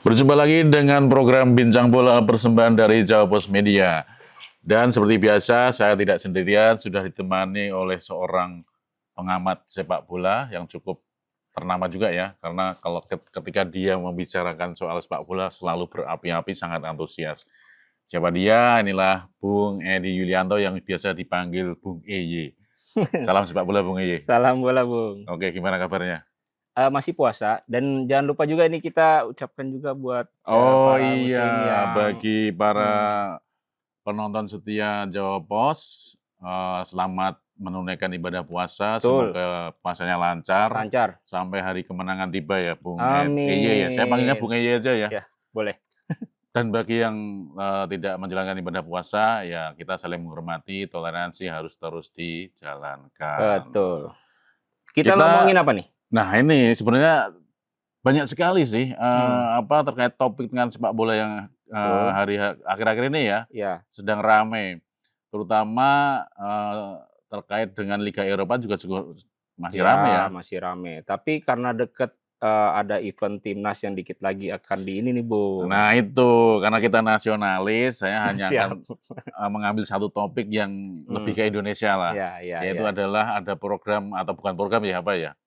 Berjumpa lagi dengan program Bincang Bola persembahan dari Jawa Pos Media. Dan seperti biasa, saya tidak sendirian, sudah ditemani oleh seorang pengamat sepak bola yang cukup ternama juga ya. Karena kalau ketika dia membicarakan soal sepak bola selalu berapi-api, sangat antusias. Siapa dia? Inilah Bung Edi Yulianto yang biasa dipanggil Bung EY. Salam sepak bola Bung EY. Salam bola, Bung. Oke, gimana kabarnya? Masih puasa dan jangan lupa juga ini kita ucapkan juga buat Oh para iya, muslim yang bagi para penonton setia Jawa Pos, selamat menunaikan ibadah puasa. Betul. Semoga puasanya lancar lancar. sampai hari kemenangan tiba ya, Bung EY ya. Amin. Saya panggilnya Bung EY aja ya. Ya, boleh. Dan bagi yang tidak menjalankan ibadah puasa, ya kita saling menghormati, toleransi harus terus dijalankan. Betul. Kita ngomongin apa nih? Nah ini sebenarnya banyak sekali sih terkait topik dengan sepak bola yang akhir-akhir ini ya sedang ramai, terutama terkait dengan Liga Eropa juga masih ramai ya. Masih ramai. Tapi karena deket ada event timnas yang dikit lagi akan di ini nih, Bung. Nah itu karena kita nasionalis, saya hanya akan mengambil satu topik yang lebih ke Indonesia lah, yaitu adalah ada program atau bukan program ya apa ya?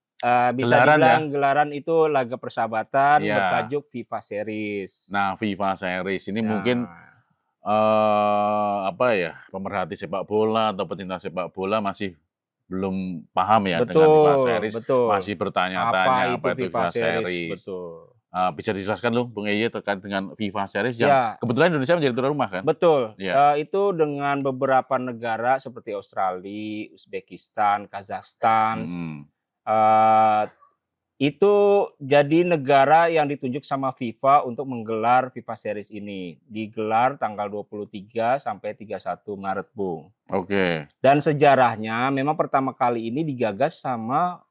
Bisa dibilang gelaran itu laga persahabatan bertajuk FIFA Series. Nah, FIFA Series ini mungkin pemerhati sepak bola atau pecinta sepak bola masih belum paham ya dengan FIFA Series, masih bertanya-tanya apa itu FIFA Series. Bisa dijelaskan loh, Bung EY terkait dengan FIFA Series yang kebetulan Indonesia menjadi tuan rumah kan? Betul. Itu dengan beberapa negara seperti Australia, Uzbekistan, Kazakhstan. Itu jadi negara yang ditunjuk sama FIFA untuk menggelar FIFA Series ini. Digelar tanggal 23 sampai 31 Maret, Bung. Oke. Dan sejarahnya memang pertama kali ini digagas sama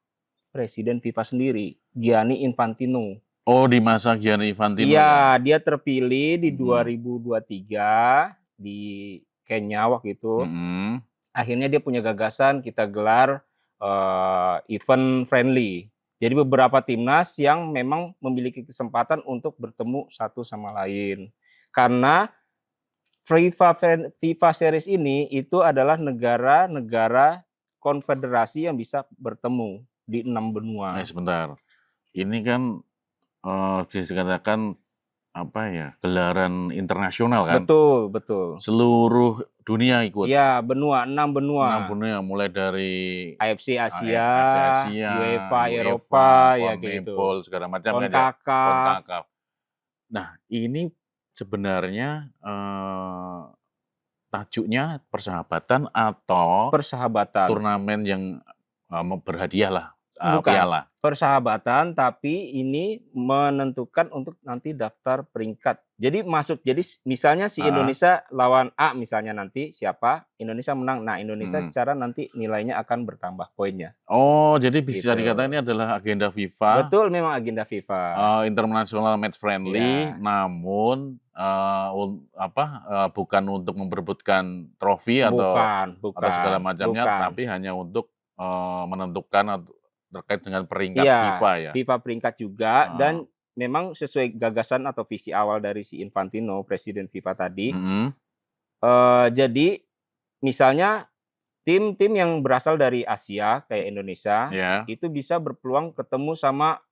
Presiden FIFA sendiri, Gianni Infantino. Oh, di masa Gianni Infantino. Iya, dia terpilih di 2023 di Kenya waktu itu. Akhirnya dia punya gagasan kita gelar event friendly. Jadi beberapa timnas yang memang memiliki kesempatan untuk bertemu satu sama lain. Karena FIFA Series ini itu adalah negara-negara konfederasi yang bisa bertemu di 6 benua. Nah, sebentar. Ini kan dikatakan gelaran internasional kan? Betul, betul. Seluruh dunia ikut. Ya, benua, 6 benua. 6 benua, mulai dari AFC Asia, UEFA Eropa, ya gitu. Segala macam CONCACAF. Nah, ini sebenarnya tajuknya persahabatan atau turnamen yang berhadiah lah. Bukan persahabatan, tapi ini menentukan untuk nanti daftar peringkat. Jadi misalnya si Indonesia lawan A misalnya nanti siapa, Indonesia menang. Nah, Indonesia secara nanti nilainya akan bertambah poinnya. Oh, jadi bisa dikatakan ini adalah agenda FIFA. Betul, memang agenda FIFA. International match friendly, namun bukan untuk memperebutkan trofi atau segala macamnya, tapi hanya untuk menentukan terkait dengan peringkat FIFA ya. FIFA peringkat juga dan memang sesuai gagasan atau visi awal dari si Infantino, Presiden FIFA tadi. Jadi misalnya tim-tim yang berasal dari Asia kayak Indonesia itu bisa berpeluang ketemu sama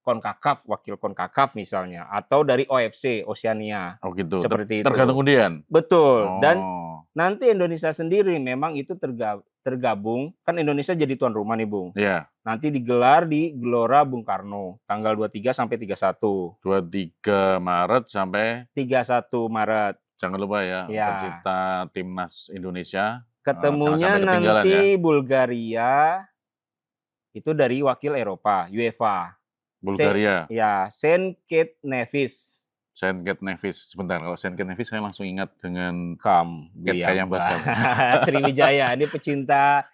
CONCACAF, wakil CONCACAF misalnya, atau dari OFC, Oceania. Oh gitu. Seperti itu. Tergantung undian. Betul. Dan nanti Indonesia sendiri memang itu tergabung, kan Indonesia jadi tuan rumah nih, Bung. Iya. Nanti digelar di Gelora Bung Karno, tanggal 23 sampai 31. 23 Maret sampai 31 Maret. Jangan lupa ya, pecinta timnas Indonesia. Ketemunya nanti Bulgaria, itu dari wakil Eropa, UEFA. Bulgaria. Saint Kitts Nevis. Saint Kitts Nevis. Sebentar, kalau Saint Kitts Nevis saya langsung ingat dengan Ket Kayambaka. Sriwijaya, ini pecinta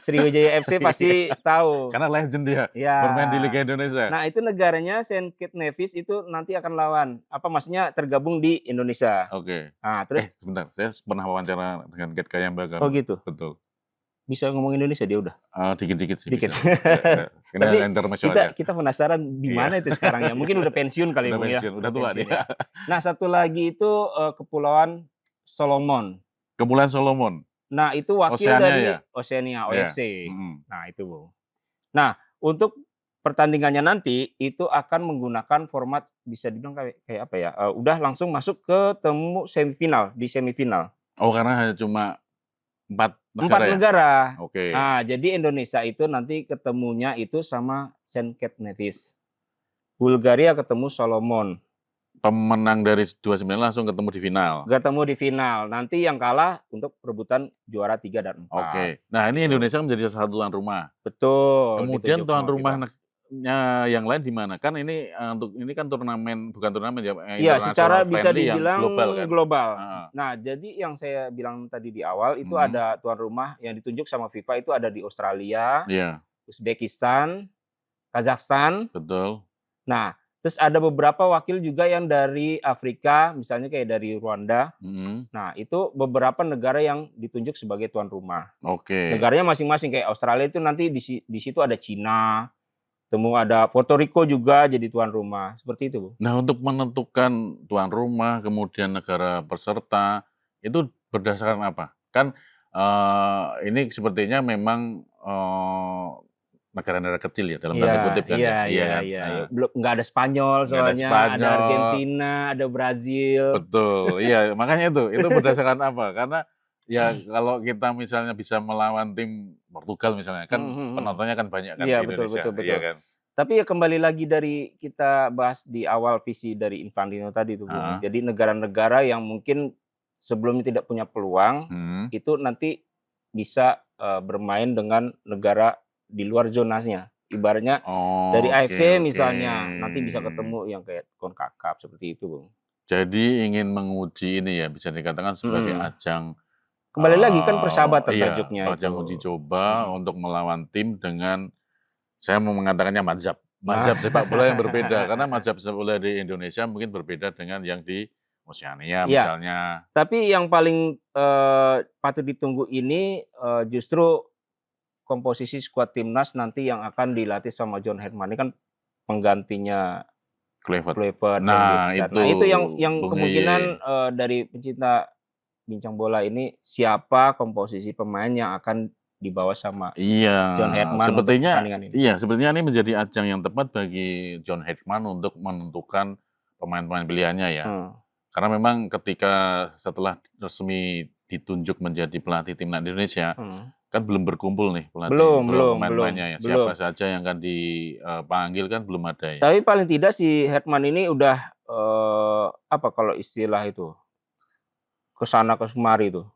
Sriwijaya FC pasti tahu. Karena legend dia, bermain di Liga Indonesia. Nah, itu negaranya Saint Kitts Nevis itu nanti akan lawan. Maksudnya tergabung di Indonesia. Oke. Nah, terus sebentar, saya pernah wawancara dengan Ket Kayambaka. Oh gitu. Betul. bisa ngomong Indonesia dia udah? Dikit-dikit sih Dikit. bisa. Karena Tapi internasional kita penasaran di Iya. mana itu sekarang ya? Mungkin udah pensiun kali Udah Bung ya? pensiun, udah tua pensiun dia. ya. Nah, satu lagi itu Kepulauan Solomon. Kepulauan Solomon, Nah, itu wakil Oceania dari ya? Oceania, Iya, OFC. mhm. Nah, itu Bung. Nah, untuk pertandingannya nanti itu akan menggunakan format bisa dibilang kayak apa ya? Udah langsung masuk ketemu semifinal, di semifinal. Oh, karena hanya cuma 4 4 negara ya? negara. Oke. Nah, jadi Indonesia itu nanti ketemunya itu sama Saint Kitts Nevis. Bulgaria ketemu Solomon. Pemenang dari 29 langsung ketemu di final? Ketemu di final. Nanti yang kalah untuk perebutan juara 3 dan 4. Oke. Nah, ini Gitu. Indonesia menjadi salah satu tuan rumah. Betul. Kemudian ditunjuk tuan sama rumah FIFA. yang lain di mana? Kan ini untuk ini kan turnamen bukan turnamen ya, Iya, secara international bisa friendly yang dibilang global kan? global. Heeh. Nah, jadi yang saya bilang tadi di awal itu Mhm. ada tuan rumah yang ditunjuk sama FIFA itu ada di Australia, Iya, Uzbekistan, Kazakhstan. betul. Nah, terus ada beberapa wakil juga yang dari Afrika, misalnya kayak dari Rwanda. Mhm. Nah, itu beberapa negara yang ditunjuk sebagai tuan rumah. Oke. Negaranya masing-masing, kayak Australia itu nanti di situ ada Cina, ada Puerto Rico juga jadi tuan rumah, seperti itu, Bu. Nah, untuk menentukan tuan rumah, kemudian negara peserta, itu berdasarkan apa? Kan, ini sepertinya memang, negara-negara kecil ya, dalam tanda kutip kan ya? Iya kan? Nah, Belum nggak ada Spanyol nggak ada soalnya, ada Spanyol. Argentina, ada Brazil. Betul, iya makanya itu berdasarkan apa? Karena ya kalau kita misalnya bisa melawan tim Portugal misalnya, kan penontonnya kan banyak kan Iya, di betul, Indonesia, betul, iya betul. kan? Tapi ya kembali lagi dari kita bahas di awal visi dari Infantino tadi tuh, Bung. Heeh. Jadi negara-negara yang mungkin sebelumnya tidak punya peluang, Mhm. itu nanti bisa bermain dengan negara di luar zonanya. Ibaratnya dari AFC Oke. misalnya, nanti bisa ketemu yang kayak CONCACAF seperti itu, Bung. Jadi ingin menguji ini ya, bisa dikatakan sebagai ajang, Kembali lagi kan persahabatan iya, tajuknya ajang itu. uji coba untuk melawan tim dengan, saya mau mengatakannya mazhab sepak bola yang berbeda. Karena mazhab sepak bola di Indonesia mungkin berbeda dengan yang di Oceania Iya. misalnya. Tapi yang paling patut ditunggu ini justru komposisi skuad timnas nanti yang akan dilatih sama John Herman. Ini kan penggantinya Kluivert. Kluivert. Nah, Nah, itu yang Bung kemungkinan Yeye. dari pencinta bincang bola ini siapa komposisi pemain yang akan dibawa sama Iya, John Herman untuk pertandingan ini. iya, sepertinya ini menjadi ajang yang tepat bagi John Herman untuk menentukan pemain-pemain pilihannya ya. Karena memang ketika setelah resmi ditunjuk menjadi pelatih timnas Indonesia, kan belum berkumpul nih pemain-pemainnya ya. Siapa saja yang akan dipanggil kan belum ada ya. Tapi paling tidak si Herman ini udah apa kalau istilah itu, kesana kemari tuh.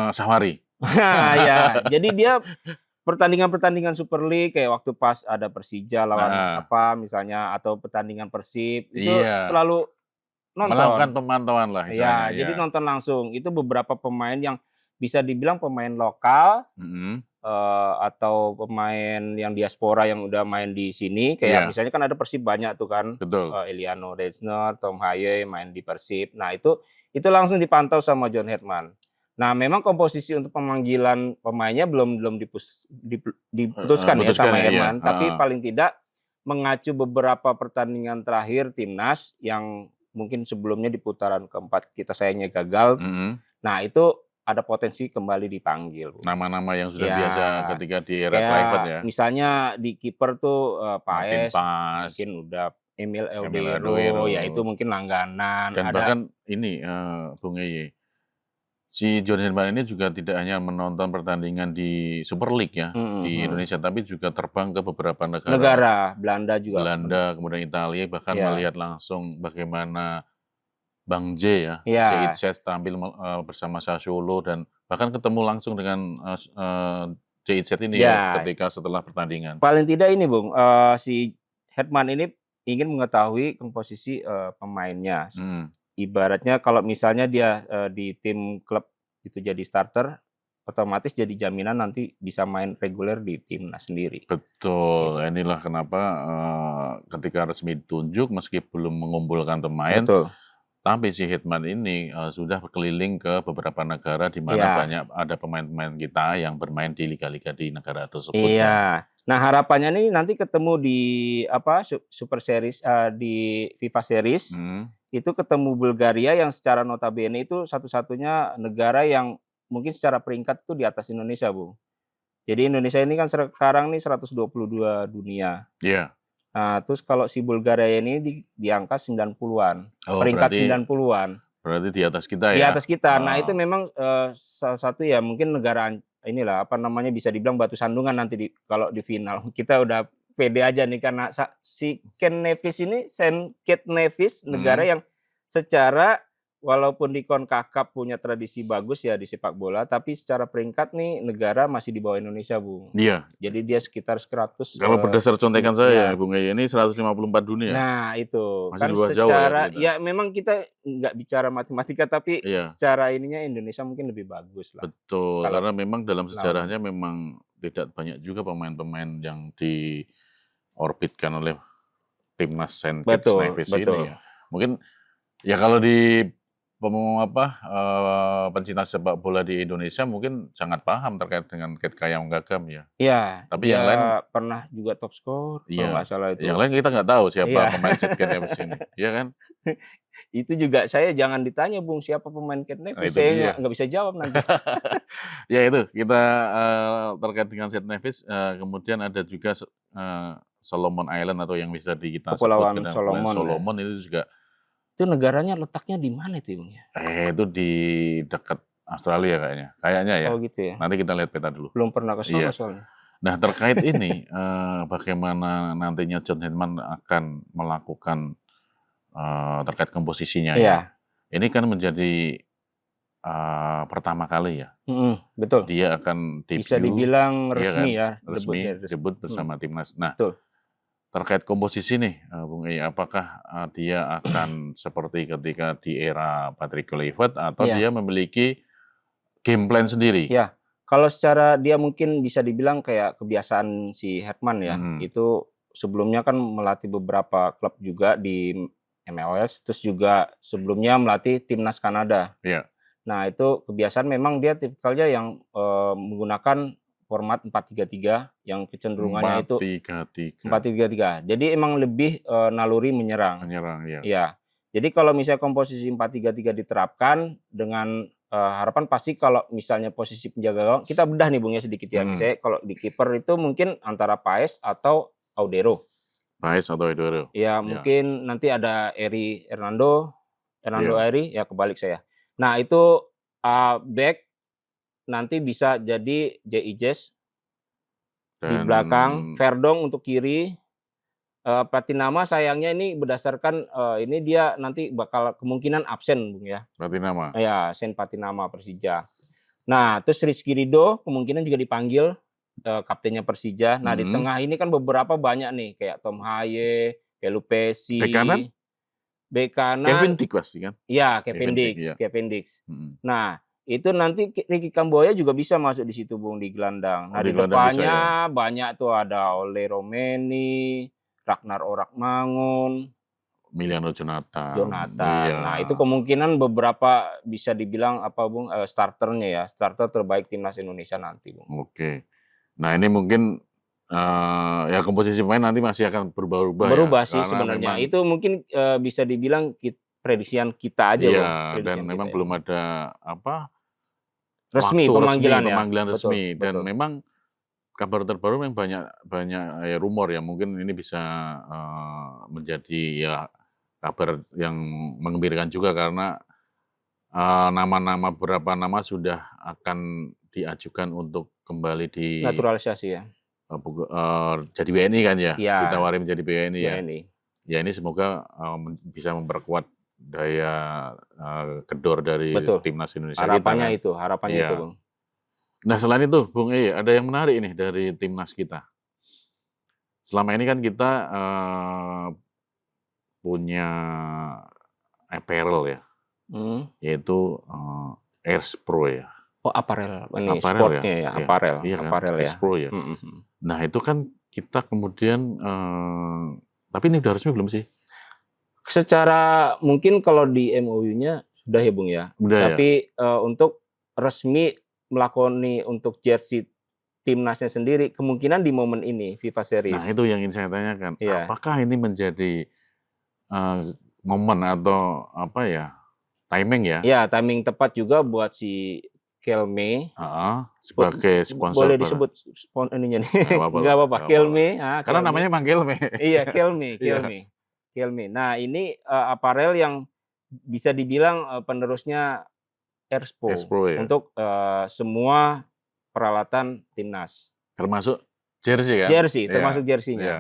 Safari. Ya, jadi dia pertandingan-pertandingan Super League kayak waktu pas ada Persija lawan apa misalnya atau pertandingan Persib itu selalu nonton. Melakukan pemantauan lah istilahnya. Jadi nonton langsung. Itu beberapa pemain yang bisa dibilang pemain lokal atau pemain yang diaspora yang udah main di sini. Kayak misalnya kan ada Persib banyak tuh kan. Betul. Eliano Reisner, Tom Haye main di Persib. Nah itu langsung dipantau sama John Herman. Nah memang komposisi untuk pemanggilan pemainnya belum diputuskan ya sama Herman. Tapi paling tidak mengacu beberapa pertandingan terakhir timnas yang mungkin sebelumnya di putaran keempat kita sayangnya gagal. Nah itu ada potensi kembali dipanggil. Nama-nama yang sudah biasa ketika di era Kluivert ya. Misalnya di kiper tuh Paes, Pas. mungkin udah Emil Eudero, ya itu mungkin langganan. Dan bahkan ini Bung Yeye, si John Herman ini juga tidak hanya menonton pertandingan di Super League ya di Indonesia, tapi juga terbang ke beberapa negara. Belanda juga. Belanda, kemudian Italia, bahkan melihat langsung bagaimana Bang J ya, J Itzet tampil bersama Sassuolo dan bahkan ketemu langsung dengan J Itzet ini ya ketika setelah pertandingan. Paling tidak ini Bung, si Herman ini ingin mengetahui komposisi pemainnya. Ibaratnya kalau misalnya dia di tim klub itu jadi starter, otomatis jadi jaminan nanti bisa main reguler di timnas sendiri. Betul, inilah kenapa ketika resmi ditunjuk meski belum mengumpulkan pemain, Tapi si Hetman ini sudah berkeliling ke beberapa negara di mana Iya. banyak ada pemain-pemain kita yang bermain di liga-liga di negara tersebut kan. Iya. Nah, harapannya nih nanti ketemu di Super Series di FIFA Series. Itu ketemu Bulgaria yang secara notabene itu satu-satunya negara yang mungkin secara peringkat itu di atas Indonesia, Bung. Jadi Indonesia ini kan sekarang nih 122 dunia. Iya. Nah, terus kalau si Bulgaria ini di angka 90-an. Oh, Peringkat berarti 90-an. Berarti di atas kita Di ya? atas kita. Nah, itu memang salah satu ya mungkin negara inilah apa namanya bisa dibilang batu sandungan nanti kalau di final. Kita udah pede aja nih karena si Ken Nevis ini, Ken Nevis negara yang secara walaupun di CONCACAF punya tradisi bagus ya di sepak bola, tapi secara peringkat nih negara masih di bawah Indonesia, Bung. Iya. Jadi dia sekitar 100. Kalau berdasar contekan saya, ya. Bung Eye, ini 154 dunia. Nah, itu masih kan di bawah secara Jawa ya memang kita nggak bicara matematika, tapi secara ininya Indonesia mungkin lebih bagus lah. Betul, karena memang dalam sejarahnya memang tidak banyak juga pemain-pemain yang diorbitkan oleh timnas St. Kitts Nevis ini ya. Mungkin ya kalau di pencinta sepak bola di Indonesia mungkin sangat paham terkait dengan Ket Kayam Gagam ya. Iya, tapi yang lain pernah juga top skor kalau nggak salah itu. Yang lain kita nggak tahu siapa pemain St. Kitts Nevis ini, ya kan? Itu juga saya jangan ditanya, Bung, siapa pemain Ket Nevis, saya nggak bisa jawab nanti. Ya itu, kita terkait dengan St. Nevis, kemudian ada juga Solomon Island atau yang bisa kita sebut Solomon itu juga. Itu negaranya letaknya di mana itu, Bung? Itu di dekat Australia kayaknya ya. Oh gitu ya. Nanti kita lihat peta dulu. Belum pernah ke sana soalnya. Nah, terkait ini bagaimana nantinya John Herdman akan melakukan terkait komposisinya ya. Ini kan menjadi pertama kali ya. Betul. Dia akan debut. Bisa dibilang resmi debut bersama timnas. Nah, betul. Terkait komposisi nih, Bung Eye, apakah dia akan seperti ketika di era Patrick Kluivert atau dia memiliki game plan sendiri? Ya, kalau secara dia mungkin bisa dibilang kayak kebiasaan si Herdman ya. Itu sebelumnya kan melatih beberapa klub juga di MLS, terus juga sebelumnya melatih timnas Kanada. Nah, itu kebiasaan memang dia tipikalnya yang menggunakan format 4-3-3 yang kecenderungannya 4-3-3. Jadi emang lebih naluri menyerang. Ya. Jadi kalau misalnya komposisi 4-3-3 diterapkan dengan harapan pasti kalau misalnya posisi penjaga gawang, kita bedah nih Bung ya sedikit ya. Misalnya kalau di kiper itu mungkin antara Paes atau Audero. Ya, mungkin nanti ada Hernando Eri, ya kebalik saya. Nah, itu back nanti bisa jadi J.I. di belakang, Verdong untuk kiri. Pratinama sayangnya ini berdasarkan ini dia nanti bakal kemungkinan absen, Bung ya. Pratinama. Ya, Sen Pratinama Persija. Nah, terus Rizky Ridho kemungkinan juga dipanggil kaptennya Persija. Nah, di tengah ini kan beberapa banyak nih kayak Tom Haye, Pelupesi. Bek kanan. Kevin Dix pasti kan? Iya, Kevin Dix. Nah, itu nanti Ricky Kamboya juga bisa masuk di situ, Bung, di gelandang. Nah, di depannya banyak tuh ada Ole Romeni, Ragnar Orakmangun, Miliano Jonathan. Nah, itu kemungkinan beberapa bisa dibilang apa, Bung, starternya ya, starter terbaik timnas Indonesia nanti, Bung. Oke. Nah, ini mungkin ya komposisi pemain nanti masih akan berubah-ubah. Berubah sih sebenarnya. Itu mungkin bisa dibilang prediksian kita aja, Bung. Dan memang belum ada resmi pemanggilan resmi. Dan memang kabar terbaru memang banyak ya, rumor ya, mungkin ini bisa menjadi ya kabar yang mengembirakan juga karena beberapa nama sudah akan diajukan untuk kembali di naturalisasi ya. Jadi WNI kan ya, ditawari menjadi WNI ya. Ya ini semoga bisa memperkuat daya gedor dari timnas Indonesia. Harapannya itu, Bung. Nah, selain itu, Bung Eye, ada yang menarik ini dari timnas kita. Selama ini kan kita punya apparel ya, yaitu Airs Pro ya. Oh, apparel, ini sportnya ya, apparel. Iya kan? Apparel Airs Pro ya. Nah, itu kan kita kemudian, tapi ini udah resmi belum sih? Secara mungkin kalau di MOU-nya sudah ya Bung ya. Udah ya? Tapi untuk resmi melakoni untuk jersey timnasnya sendiri kemungkinan di momen ini FIFA Nah, Series. itu yang ingin saya tanyakan. Iya. Apakah ini menjadi momen atau apa ya, timing ya? Ya, timing tepat juga buat si Kelme. Sebagai sponsor. Boleh disebut ininya nih. Nggak apa-apa Nggak lah, apa-apa. nggak Kelme. Karena namanya emang Kelme. Iya, Kelme. Iya. Kelme. Nah, ini aparel yang bisa dibilang penerusnya Erspro ya? untuk semua peralatan timnas. Termasuk jersey kan? Jersey, Iya, termasuk jersinya. iya.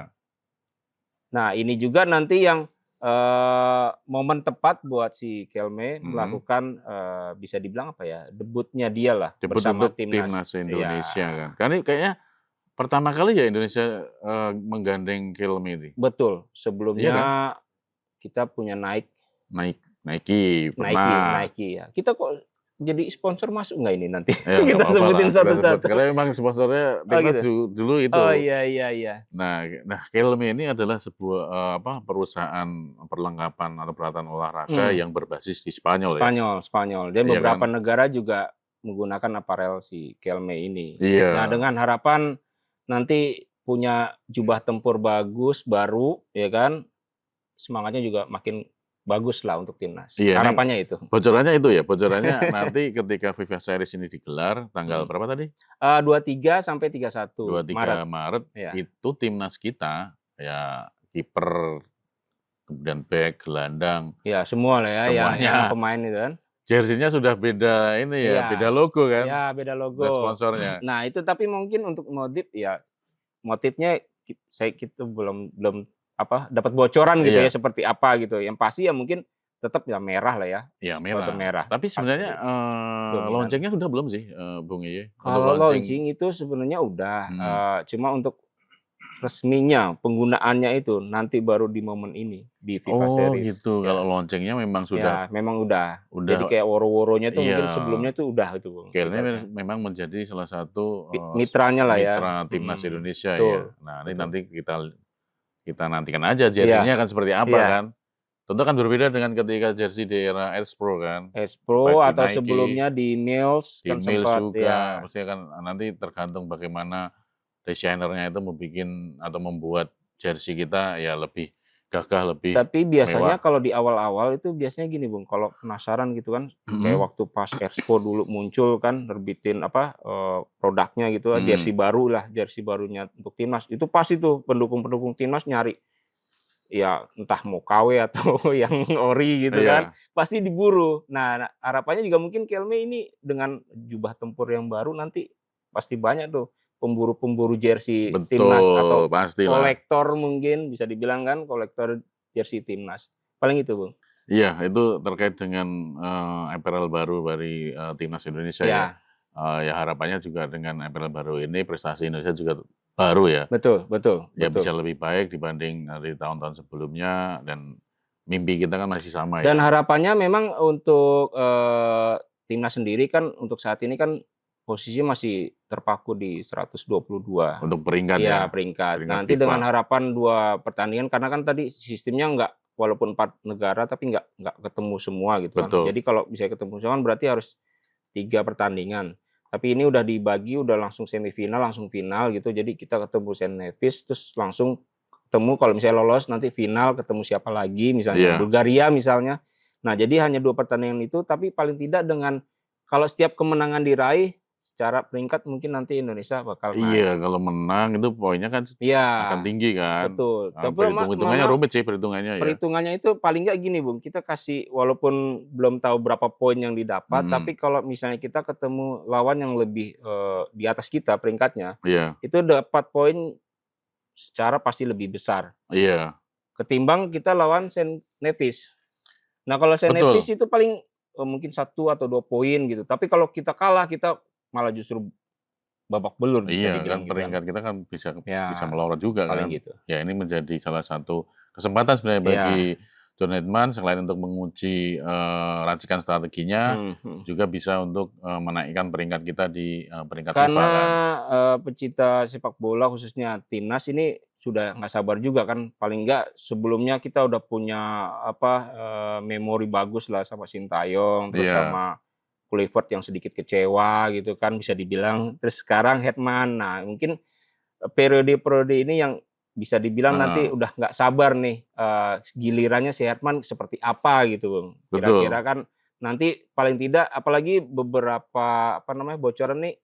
Nah, ini juga nanti yang momen tepat buat si Kelme melakukan bisa dibilang apa ya, debutnya dia lah Debut bersama untuk timnas Indonesia Iya. kan. Karena kayaknya pertama kali ya Indonesia menggandeng Kelme ini. Betul. Iya Sebelumnya kan? kita punya Nike pernah. Nike ya. Kita kok jadi sponsor masuk nggak ini nanti? Ya, nggak Kita apa-apa sebutin lah, kita sebut. satu-satu. Karena memang sponsornya timnas dulu itu. Oh iya. Nah, Kelme ini adalah sebuah perusahaan perlengkapan atau peralatan olahraga yang berbasis di Spanyol ya. Spanyol. Dan Iya beberapa kan? negara juga menggunakan aparel si Kelme ini. Iya. Nah, dengan harapan nanti punya jubah tempur bagus baru, ya kan? Semangatnya juga makin bagus lah untuk timnas. Iya, Harapannya itu. Bocorannya itu ya, bocorannya nanti ketika FIFA Series ini digelar tanggal berapa tadi? 23 sampai 31 23 Maret Ya. itu timnas kita ya kiper, kemudian back, gelandang, Ya, semua lah ya semuanya. yang pemain itu kan. Jersinya sudah beda ini ya, Iya. beda logo kan? Ya, beda logo. Ada sponsornya. Nah, itu tapi mungkin untuk motifnya kita belum dapat bocoran gitu Iya. ya seperti apa gitu. Yang pasti ya mungkin tetap ya merah lah ya. Iya, Warna merah. Tapi sebenarnya launchingnya sudah belum sih, Bung Iye? Kalau launching itu sebenarnya udah, cuma untuk resminya penggunaannya itu nanti baru di momen ini di FIFA Series. Oh gitu, Ya. kalau launchingnya memang sudah. Ya, memang udah. Jadi kayak woro-woronya tuh mungkin sebelumnya tuh udah itu. Kelme memang menjadi salah satu mitranya lah ya. mitra timnas Indonesia Betul. ya. Nah, ini nanti kita nantikan aja jersinya kan seperti apa kan. Tentu kan berbeda dengan ketika jersey di era Erspro kan. Erspro atau Nike, sebelumnya di Mills di kan Mills sempat juga. ya. Maksudnya kan nanti tergantung bagaimana desainernya itu membuat atau membuat jersey kita ya lebih gagah, lebih Tapi biasanya mewah. kalau di awal-awal itu biasanya gini Bung, kalau penasaran gitu kan, kayak waktu pas Expo dulu muncul kan nerbitin produknya gitu, jersey barunya untuk timnas. Itu pasti tuh pendukung-pendukung timnas nyari ya entah mau KW atau yang ori gitu kan, pasti diburu. Nah, harapannya juga mungkin Kelme ini dengan jubah tempur yang baru nanti pasti banyak tuh pemburu-pemburu jersey timnas atau kolektor mungkin bisa dibilang kan, kolektor jersey timnas. Paling itu, Bung. Iya, itu terkait dengan apparel baru dari timnas Indonesia ya. Ya harapannya juga dengan apparel baru ini prestasi Indonesia juga baru ya. Betul. Ya bisa lebih baik dibanding dari tahun-tahun sebelumnya dan mimpi kita kan masih sama ya. Dan harapannya memang untuk timnas sendiri kan untuk saat ini kan posisinya masih terpaku di 122. Untuk peringkat ya. Peringkat nanti FIFA. Dengan harapan 2 pertandingan karena kan tadi sistemnya walaupun 4 negara tapi nggak ketemu semua gitu kan. Jadi kalau bisa ketemu semua berarti harus 3 pertandingan. Tapi ini udah dibagi, udah langsung semifinal, langsung final gitu. Jadi kita ketemu St. Nevis, terus langsung ketemu kalau misalnya lolos nanti final ketemu siapa lagi, misalnya Bulgaria misalnya. Nah jadi hanya 2 pertandingan itu, tapi paling tidak dengan kalau setiap kemenangan diraih secara peringkat mungkin nanti Indonesia bakal naik. Iya, kalau menang itu poinnya kan akan tinggi kan. Betul. Tapi perhitungannya rumit sih perhitungannya ya. Perhitungannya itu paling nggak gini Bung, kita kasih walaupun belum tahu berapa poin yang didapat, tapi kalau misalnya kita ketemu lawan yang lebih di atas kita peringkatnya, itu dapat poin secara pasti lebih besar. Iya. Ketimbang kita lawan St. Nevis. Nah kalau St. Nevis itu paling mungkin 1 atau 2 poin gitu. Tapi kalau kita kalah kita malah justru babak belur bisa dibilang kan peringkat kita kan bisa melorot juga kan. Gitu. Ya ini menjadi salah satu kesempatan sebenarnya bagi John Herdman selain untuk menguji racikan strateginya, juga bisa untuk menaikkan peringkat kita di peringkat FIFA kan. Karena pecinta sepak bola khususnya timnas ini sudah nggak sabar juga kan, paling nggak sebelumnya kita udah punya memori bagus lah sama Sintayong, terus Iya, sama Kluivert yang sedikit kecewa gitu kan bisa dibilang, terus sekarang Hetman. Nah mungkin periode-periode ini yang bisa dibilang nanti heeh, udah nggak sabar nih, gilirannya si Hetman seperti apa gitu, Bung. Kira-kira betul. kan nanti paling tidak apalagi beberapa bocoran nih,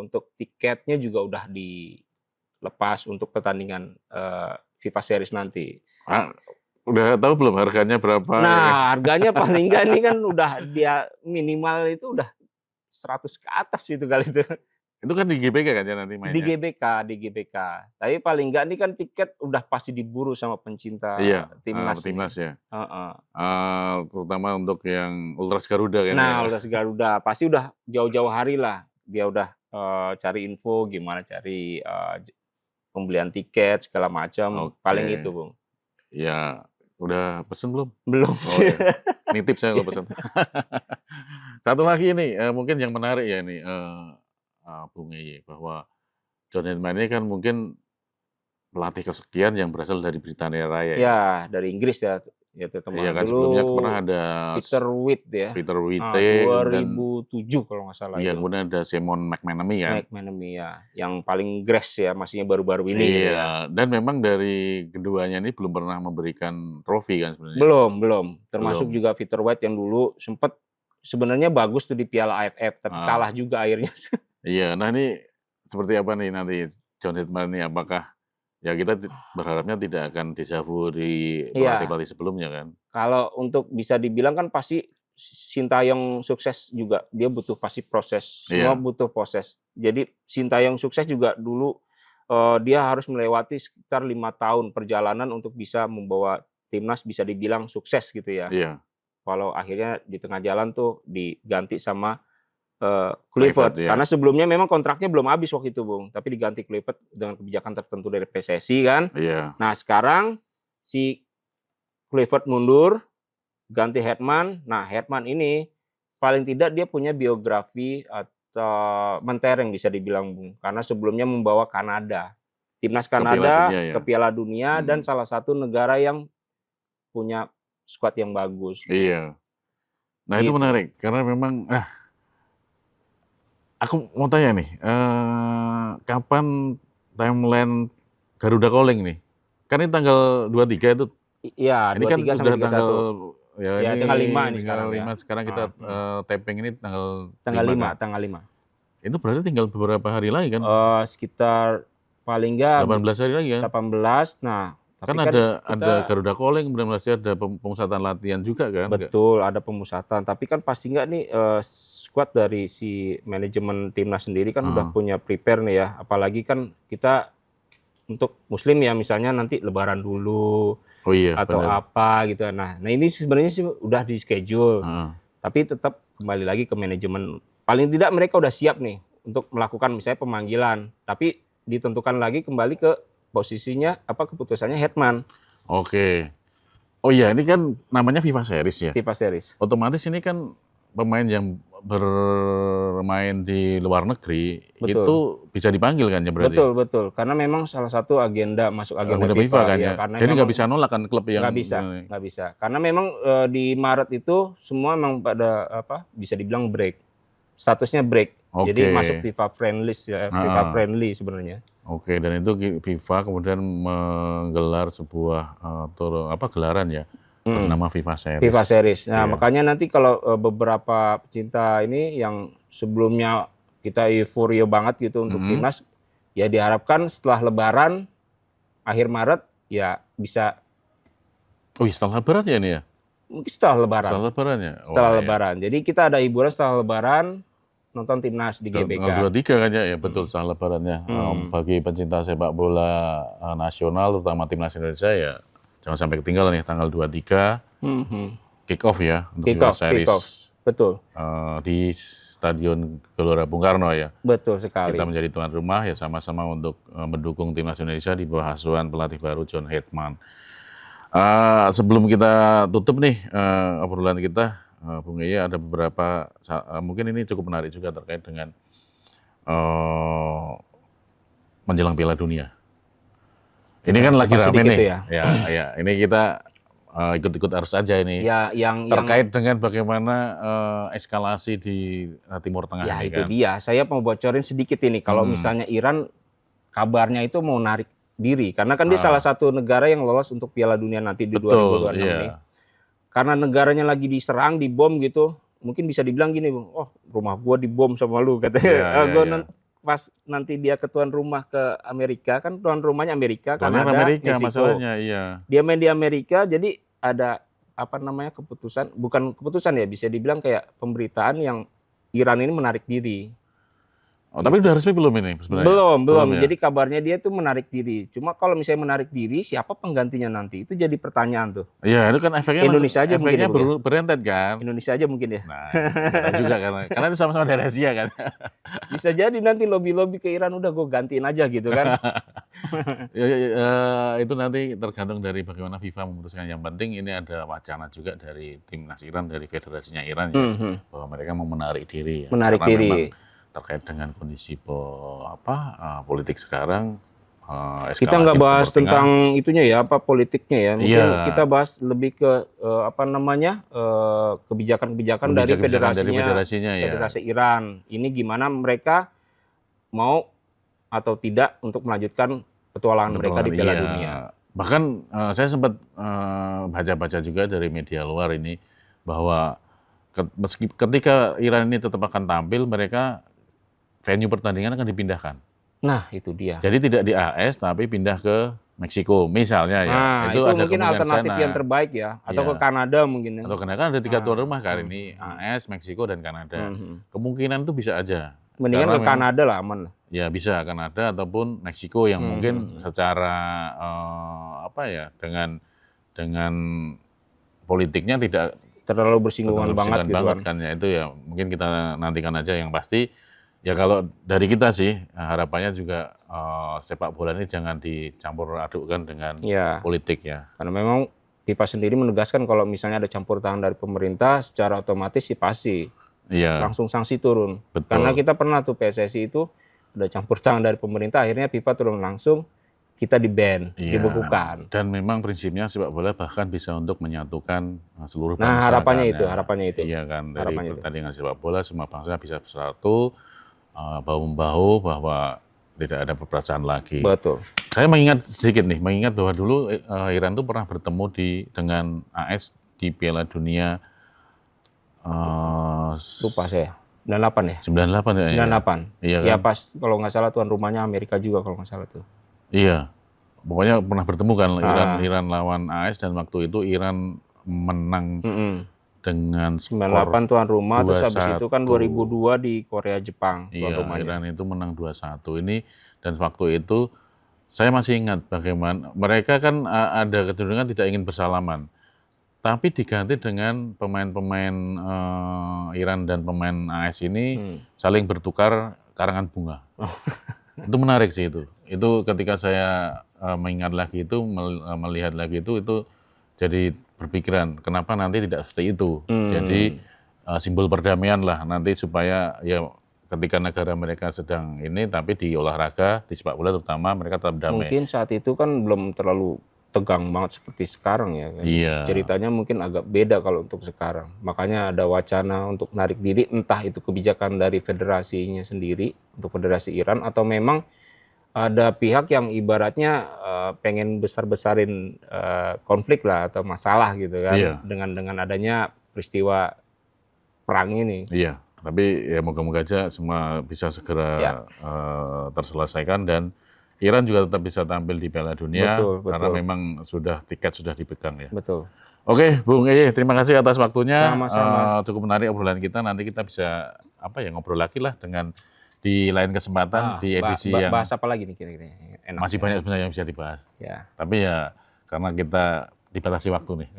untuk tiketnya juga udah dilepas untuk pertandingan, FIFA Series nanti. Ah, udah tahu belum harganya berapa ya? Nah, harganya paling enggak nih kan udah dia minimal itu udah 100 ke atas itu kali itu. Itu kan di GBK kan ya nanti Di mainnya? GBK di GBK. Tapi paling enggak nih kan tiket udah pasti diburu sama pencinta Iya, timnas timnas nih. ya? Heeh. Terutama untuk yang Ultras Garuda kan ya? Nah, udah Garuda pasti udah jauh-jauh hari lah dia udah, cari info gimana cari, pembelian tiket segala macam, paling Oke, itu, Bung. ya udah pesen belum? Belum Oh sih. ya, nitip saya kalau pesen. Satu lagi nih, mungkin yang menarik ya nih, Bung Eye, bahwa John Herdman ini kan mungkin pelatih kesekian yang berasal dari Britania Raya ya. Ya, dari Inggris ya, ya Iya terutama. kan Dulu sebelumnya pernah ada Peter Witt ya, Peter Withe, kemudian 2007 kalau nggak salah iya, itu. kemudian ada Simon McManamy kan. McManamy ya, yang paling grass ya, masihnya baru-baru ini gitu ya. Iya, dan memang dari keduanya ini belum pernah memberikan trofi kan sebenarnya? Belum, termasuk Belum. juga Peter White yang dulu sempet sebenarnya bagus tuh di Piala AFF, tapi Heeh. kalah juga akhirnya. Iya, nah ini seperti apa nih nanti John Herdman ini? Apakah ya kita berharapnya tidak akan deja vu di Iya, pelatih-pelatih sebelumnya kan? kalau untuk bisa dibilang kan pasti Sintayong sukses juga dia butuh pasti proses, semua Iya, butuh proses. Jadi Sintayong sukses juga dulu, dia harus melewati sekitar 5 tahun perjalanan untuk bisa membawa timnas bisa dibilang sukses gitu ya. iya, Kalau akhirnya di tengah jalan tuh diganti sama, Kluivert Kluivert. ya, Karena sebelumnya memang kontraknya belum habis waktu itu, Bung, tapi diganti Kluivert dengan kebijakan tertentu dari PSSI kan. iya. Nah sekarang si Kluivert mundur, ganti Hetman. Nah, Hetman ini paling tidak dia punya biografi atau mentereng bisa dibilang, Bung. Karena sebelumnya membawa Kanada, timnas Ke Piala Kanada Dunia ke ya? Piala Dunia dan Mhm, salah satu negara yang punya skuad yang bagus, iya. Nah itu gitu. menarik karena memang aku mau tanya nih, kapan timeline Garuda Calling nih? Kan ini tanggal 23 itu, Iya, ini kan 23 sampai sudah tanggal 31. ya Ya, ini tanggal 5 ini tanggal sekarang ya. 5 sekarang kita, Mhm. taping ini tanggal Tanggal 5 5, kan. tanggal 5. Itu berarti tinggal beberapa hari lagi kan? Sekitar paling enggak 18 hari lagi kan? 18. Nah, Kan tapi kan ada kita Garuda Calling, kemudian masih ada pemusatan latihan juga kan? Nggak betul, ada pemusatan. Tapi kan pasti nggak nih, skuad dari si manajemen timnas sendiri kan udah heeh. punya prepare nih ya. Apalagi kan kita untuk muslim ya misalnya nanti lebaran dulu Oh iya atau bener, apa gitu. Nah ini sebenarnya sih udah di-schedule, heeh. tapi tetap kembali lagi ke manajemen. Paling tidak mereka udah siap nih untuk melakukan misalnya pemanggilan, tapi ditentukan lagi kembali ke posisinya keputusannya Hetman, Oke. Oh iya ini kan namanya FIFA Series ya? FIFA Series. Otomatis ini kan pemain yang bermain di luar negeri itu Betul. bisa dipanggil kan ya berarti? Betul betul, karena memang salah satu masuk agenda Udah FIFA FIFA kan ya, ya? karena Jadi nggak memang bisa nolak kan klub yang nggak bisa. Karena memang, di Maret itu semua memang pada bisa dibilang break, statusnya break. Jadi oke, masuk FIFA friendlies ya, FIFA heeh, friendly sebenarnya. oke dan itu FIFA kemudian menggelar sebuah, gelaran ya, Mhm, bernama FIFA Series. FIFA Series. Nah, Iya, makanya nanti kalau, beberapa pecinta ini yang sebelumnya kita euforia banget gitu untuk mhm. timnas, ya diharapkan setelah lebaran, akhir Maret, ya bisa Oh iya setelah lebaran ya ini ya? mungkin setelah lebaran. Setelah lebaran ya? Setelah Wah ya, lebaran. Jadi kita ada hiburan setelah lebaran, nonton timnas di tanggal GBK. 23 kan ya? Ya betul Mhm. setelah lebarannya, Mhm. bagi pencinta sepak bola, nasional terutama timnas Indonesia ya jangan sampai ketinggalan nih tanggal 23 Mhm. kick off ya untuk Kick FIFA off, kick Series, off. Betul, di Stadion Gelora Bung Karno ya. betul Kita sekali. menjadi tuan rumah ya sama-sama untuk, mendukung timnas Indonesia di bawah asuhan pelatih baru John Herdman. Sebelum kita tutup nih, obrolan kita, Bung Yeye ada beberapa mungkin ini cukup menarik juga terkait dengan, eee, menjelang Piala Dunia. Ini kan lagi rame nih. Ya. Ya, ini kita ikut-ikut arus aja ini. Ya, terkait dengan bagaimana eskalasi di Timur Tengah ya ini itu kan. dia. Saya mau bocorin sedikit ini. Kalau misalnya Iran kabarnya itu mau narik diri, karena kan dia salah satu negara yang lolos untuk Piala Dunia nanti di 2026 ini. Karena negaranya lagi diserang, dibom gitu, mungkin bisa dibilang gini, oh rumah gua dibom sama lu katanya. Pas nanti dia ke tuan rumah ke Amerika, kan tuan rumahnya Amerika, Kanada, Amerika, Meksiko. masalahnya, iya. Dia main di Amerika, jadi ada keputusan, bukan keputusan ya, bisa dibilang kayak pemberitaan yang Iran ini menarik diri. Oh, tapi udah resmi belum ini sebenarnya? Belum. Ya? Jadi kabarnya dia tuh menarik diri. Cuma kalau misalnya menarik diri, siapa penggantinya nanti? Itu jadi pertanyaan tuh. Iya, itu kan efeknya Indonesia aja efeknya mungkin berentet kan? Indonesia aja mungkin ya. Nah, kita juga karena itu sama-sama dari Asia kan. Bisa jadi nanti lobby-lobby ke Iran udah gue gantiin aja gitu kan. Itu nanti tergantung dari bagaimana FIFA memutuskan. Yang penting ini ada wacana juga dari timnas Iran, dari federasinya Iran ya, bahwa mereka mau menarik diri. Ya. Menarik diri. Terkait dengan kondisi politik sekarang, kita nggak bahas tentang itunya ya, politiknya ya. Mungkin kita bahas lebih ke kebijakan-kebijakan dari federasinya ya. Federasi Iran. Ini gimana mereka mau atau tidak untuk melanjutkan petualangan mereka di Piala Dunia. Bahkan saya sempat baca-baca juga dari media luar ini bahwa ketika Iran ini tetap akan tampil, mereka venue pertandingan akan dipindahkan. Nah, itu dia. Jadi tidak di AS tapi pindah ke Meksiko misalnya ya. Nah, itu ada mungkin alternatif yang terbaik ya. Atau ke Kanada mungkin. Atau kan ada 3 tuan rumah kali ini, AS, Meksiko dan Kanada. Kemungkinan itu bisa aja. Mendingan ke Kanada lah, aman. Ya bisa Kanada ataupun Meksiko yang mungkin secara dengan politiknya tidak terlalu bersinggungan banget gitu kan ya. Itu ya mungkin kita nantikan aja. Yang pasti ya kalau dari kita sih harapannya juga sepak bola ini jangan dicampur adukkan dengan politik ya. Karena memang FIFA sendiri menegaskan kalau misalnya ada campur tangan dari pemerintah, secara otomatis sih pasti langsung sanksi turun. Betul. Karena kita pernah tuh PSSI itu ada campur tangan dari pemerintah, akhirnya FIFA turun langsung, kita di-ban, dibekukan. Dan memang prinsipnya sepak bola bahkan bisa untuk menyatukan seluruh bangsa. Nah, harapannya itu. Iya kan, dari pertandingan sepak bola semua bangsa bisa bersatu, bahu-membahu, bahwa tidak ada perpecahan lagi. Betul. Saya mengingat bahwa dulu Iran itu pernah bertemu dengan AS di Piala Dunia. Lupa saya. 98 ya? 98 ya? 98. Iya kan? Ya pas kalau nggak salah tuan rumahnya Amerika juga kalau nggak salah tuh. Iya. Pokoknya pernah bertemu kan Iran lawan AS dan waktu itu Iran menang dengan skor 98 tuan rumah, terus habis itu kan 2002 di Korea Jepang tuan rumahnya. Iran itu menang 2-1 ini, dan waktu itu saya masih ingat bagaimana mereka kan ada kecenderungan tidak ingin bersalaman. Tapi diganti dengan pemain-pemain Iran dan pemain AS ini saling bertukar karangan bunga. Itu menarik sih itu. Itu ketika saya mengingat lagi itu, melihat lagi itu jadi berpikiran kenapa nanti tidak seperti itu. Jadi simbol perdamaian lah nanti, supaya ya ketika negara mereka sedang ini, tapi di olahraga, di sepak bola terutama, mereka tetap damai. Mungkin saat itu kan belum terlalu tegang banget seperti sekarang ya. Iya. Ceritanya mungkin agak beda kalau untuk sekarang. Makanya ada wacana untuk narik diri, entah itu kebijakan dari federasinya sendiri untuk Federasi Iran, atau memang ada pihak yang ibaratnya pengen besar-besarin konflik lah atau masalah gitu kan. Iya. Dengan adanya peristiwa perang ini. Iya, tapi ya moga-moga aja semua bisa segera terselesaikan, dan Iran juga tetap bisa tampil di Piala Dunia. Betul. Karena memang tiket sudah dipegang ya. Betul. Oke, Bung Eye, terima kasih atas waktunya. Sama-sama. Cukup menarik obrolan kita. Nanti kita bisa ngobrol lagi lah dengan di lain kesempatan di edisi yang bahas apa lagi nih kira-kira? Enak, masih banyak sebenarnya yang bisa dibahas. Ya. Tapi ya karena kita dibatasi waktu nih.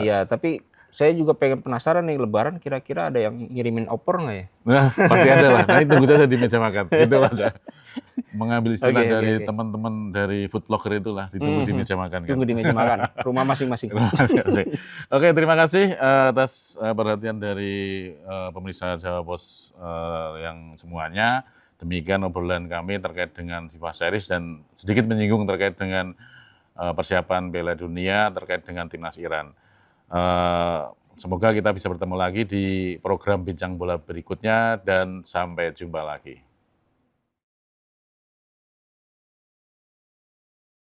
Iya, tapi saya juga pengen penasaran nih, Lebaran kira-kira ada yang ngirimin opor nggak ya? Nah, pasti ada lah. Nah, tunggu saja di meja makan. Itu aja. Mengambil istilah dari teman-teman dari food blogger itulah, ditunggu di meja makan. Tunggu di meja makan. Rumah masing-masing. Oke, terima kasih atas perhatian dari pemirsa Jawa Pos yang semuanya. Demikian obrolan kami terkait dengan FIFA Series dan sedikit menyinggung terkait dengan persiapan Piala Dunia terkait dengan timnas Iran. Semoga kita bisa bertemu lagi di program Bincang Bola berikutnya dan sampai jumpa lagi.